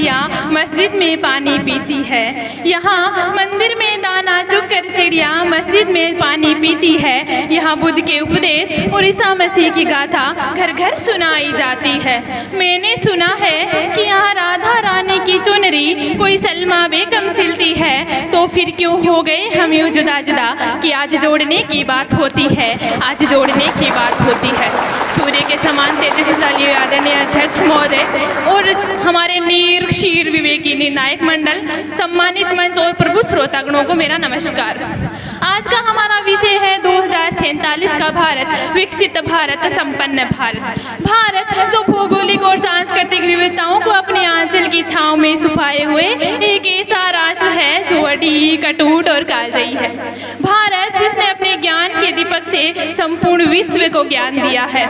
चिड़िया मस्जिद में पानी पीती है। यहाँ मंदिर में दाना चुगकर चिड़िया मस्जिद में पानी पीती है। यहाँ बुद्ध के उपदेश और ईसा मसीह की गाथा घर घर सुनाई जाती है। मैंने सुना है कि यहाँ राधा रानी की चुनरी कोई सलमा बेगम सिलती है, तो फिर क्यों हो गए हम यूँ जुदा जुदा कि आज जोड़ने की बात होती है, आज जोड़ने की बात होती है। सूर्य के समान तेजस्वी आदरणीय अध्यक्ष महोदय और हमारे नीर शीर विवेकी निर्णायक मंडल, सम्मानित मंच और प्रभु श्रोतागणों को मेरा नमस्कार। आज का हमारा विषय है 2047 का भारत, विकसित भारत, संपन्न भारत। भारत जो भौगोलिक और सांस्कृतिक विविधताओं को अपने आंचल की छांव में छुपाए हुए एक ऐसा राष्ट्र है जो अटूट अटूट और कालजयी है। भारत जिसने अपने ज्ञान के दीपक से संपूर्ण विश्व को ज्ञान दिया है।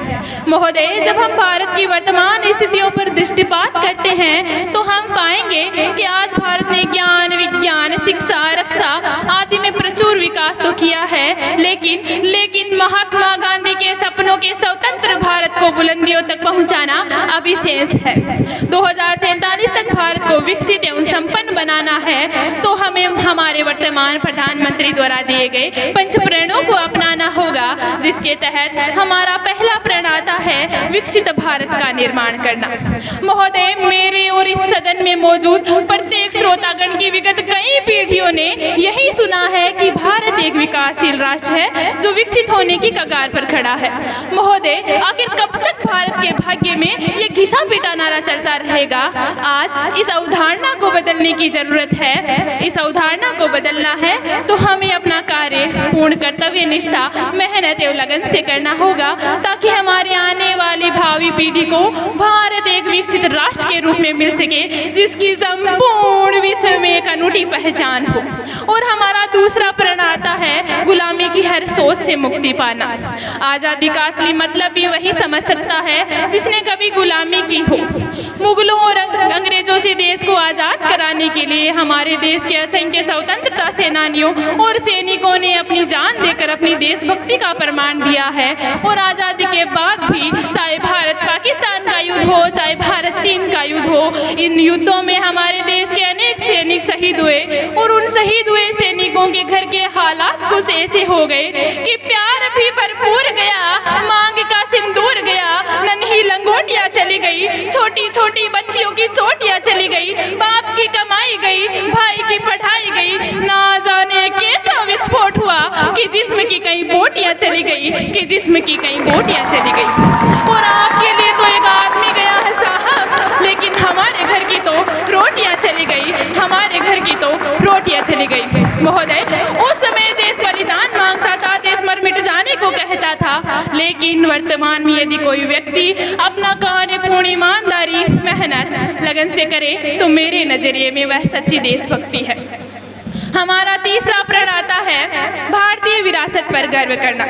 महोदय, जब हम भारत की वर्तमान स्थितियों पर दृष्टिपात करते हैं तो हम पाएंगे कि आज भारत ने ज्ञान, विज्ञान, शिक्षा, रक्षा आदि में प्रचुर विकास तो किया है, लेकिन महात्मा गांधी के सपनों के स्वतंत्र भारत को बुलंदियों तक पहुंचाना अभी शेष है। 2047 तक भारत को विकसित एवं संपन्न बनाना है तो हमें हमारे वर्तमान प्रधानमंत्री द्वारा दिए गए पंच प्रणों को अपनाना होगा, जिसके तहत हमारा पहला प्रण आता है विकसित भारत का निर्माण करना। महोदय, मेरे और इस सदन में मौजूद प्रत्येक श्रोतागण की विगत कई पीढ़ियों ने यही सुना है कि भारत एक विकासशील राष्ट्र है जो विकसित होने की कगार पर खड़ा है। महोदय, आखिर कब तक भारत के भाग्य में ये घिसा पिटा नारा चलता रहेगा? आज इस अवधारणा को बदलने की जरूरत है। इस अवधारणा को बदलना है तो हमें अपना कार्य पूर्ण कर्तव्य निष्ठा, मेहनत एवं लगन से करना होगा, ताकि हमारे आने वाली भावी पीढ़ी को भारत एक विकसित राष्ट्र के रूप में मिल सके, जिसकी संपूर्ण विश्व में एक अनूठी पहचान हो। और हमारा दूसरा प्रण आता है गुलामी की हर सोच से मुक्ति पाना। आजादी का असली मतलब भी वही समझ सकता है जिसने कभी गुलामी की हो। मुगलों और अंग्रेजों से देश को आजाद कराने के लिए हमारे देश के असंख्य स्वतंत्रता सेनानियों और सैनिकों ने अपनी जान देकर अपनी देशभक्ति का प्रमाण दिया है। और आजादी के बाद भी चाहे भारत पाकिस्तान का युद्ध हो, चाहे भारत चीन का युद्ध हो, इन युद्धों में हमारे देश के अनेक सैनिक शहीद हुए और उन शहीद हुए सैनिकों के घर के हालात कुछ ऐसे हो गए कि प्यार भी भरपूर गया, मांग का सिंदूर गया, नन्ही लंगोटियां चली गई, छोटी छोटी बच्चियों की चोटियां चली गई, बाप की कमाई गई, भाई की पढ़ाई गई, ना जाने कैसा विस्फोट हुआ कि जिस्म की कई बोटियां चली गई, कि जिस्म की कई बोटियां चली गई। और आपके लिए तो एक आदमी गया है साहब, लेकिन हमारे घर की तो रोटियां चली गई, हमारे घर की तो रोटियां चली गई। महोदय, उस समय देश बलिदान मांगता था, देश मर मिट जाने को कहता था, लेकिन वर्तमान में यदि कोई व्यक्ति अपना कार्य पूर्ण ईमानदारी, मेहनत, लगन से करे तो मेरे नजरिए में वह सच्ची देशभक्ति है। हमारा तीसरा प्रण आता है भारतीय विरासत पर गर्व करना।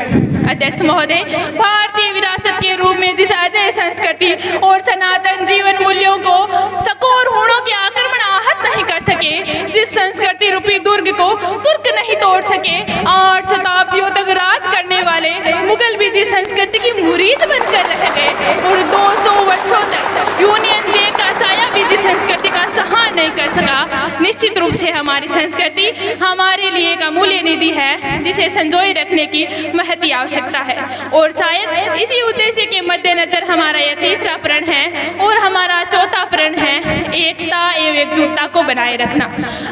अध्यक्ष महोदय, भारतीय विरासत के रूप में जिस अजय संस्कृति और सनातन जीवन मूल्यों को सकोर होड़ों के आक्रमण आहत नहीं कर सके, जिस संस्कृति रूपी दुर्ग को तुर्क नहीं तोड़ सके, 8 शताब्दियों तक राज करने वाले मुगल भी जिस संस्कृति की मुरीद बनकर रह गए और 200 वर्षों तक यूनियन जैक का साया भी जिस संस्कृति का सहन नहीं कर सका, निश्चित रूप से हमारी संस्कृति हमारे लिए एक अमूल्य निधि है, जिसे संजोए रखने की महती आवश्यकता है। और शायद इसी उद्देश्य के मद्देनजर हमारा यह तीसरा प्रण है। और हमारा चौथा प्रण है एकता एवं एकजुटता को बनाए रखना।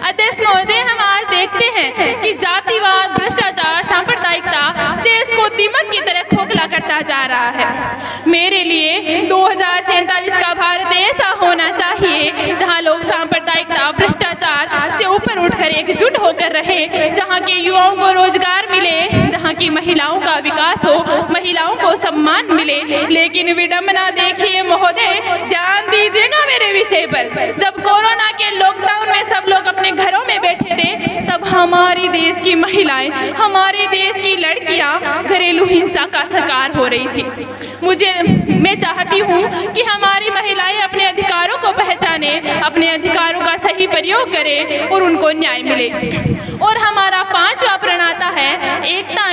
अध्यक्ष महोदय, हम आज देखते हैं कि जातिवाद, भ्रष्टाचार, सांप्रदायिकता देश को दीमक की तरह खोखला करता जा रहा है। मेरे लिए 2047 का भारत ऐसा होना चाहिए जहां लोग सांप्रदायिकता, भ्रष्टाचार से ऊपर उठकर एकजुट होकर रहे, जहां के युवाओं को रोजगार मिले, जहां की महिलाओं का विकास हो, महिलाओं को सम्मान मिले। लेकिन विडंबना देखिए महोदय, ध्यान दीजिएगा मेरे विषय पर। जब कोरोना के लॉकडाउन में सब लोग अपने घरों में बैठे थे, तब हमारे देश की महिलाएं, हमारे देश की लड़कियां घरेलू हिंसा का शिकार हो रही थी। मैं चाहती हूँ कि हमारी महिलाएं अपने अधिकारों को पहचाने, अपने अधिकारों का सही प्रयोग करें और उनको न्याय मिले। और हमारा 5वां प्रण आता है एकता,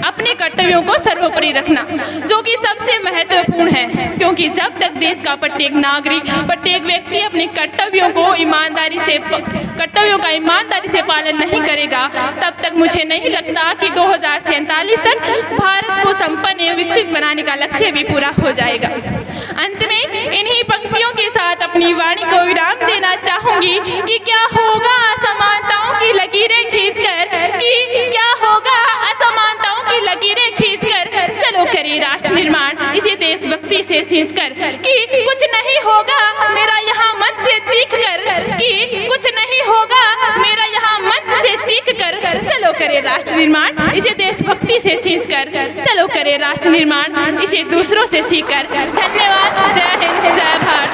अपने कर्तव्य कर्तव्यों को सर्वोपरि रखना, जो कि सबसे महत्वपूर्ण है, क्योंकि जब तक देश का प्रत्येक नागरिक, प्रत्येक व्यक्ति अपने कर्तव्यों का ईमानदारी से पालन नहीं करेगा, तब तक मुझे नहीं लगता कि 2047 तक भारत को संपन्न एवं विकसित बनाने का लक्ष्य भी पूरा हो जाएगा। अंत में इन्हीं पंक्तियों के साथ अपनी वाणी को विराम देना चाहूंगी कि क्या होगा असमानताओं की लकीरें खींचकर, चलो करें राष्ट्र निर्माण इसे देशभक्ति से सींचकर, कि कुछ नहीं होगा मेरा यहाँ मंच से चीख कर, कि कुछ नहीं होगा मेरा यहाँ मंच से चीख कर, चलो करें राष्ट्र निर्माण इसे देशभक्ति से सींचकर, चलो करें राष्ट्र निर्माण इसे दूसरों से सीखकर। धन्यवाद। जय हिंद, जय भारत।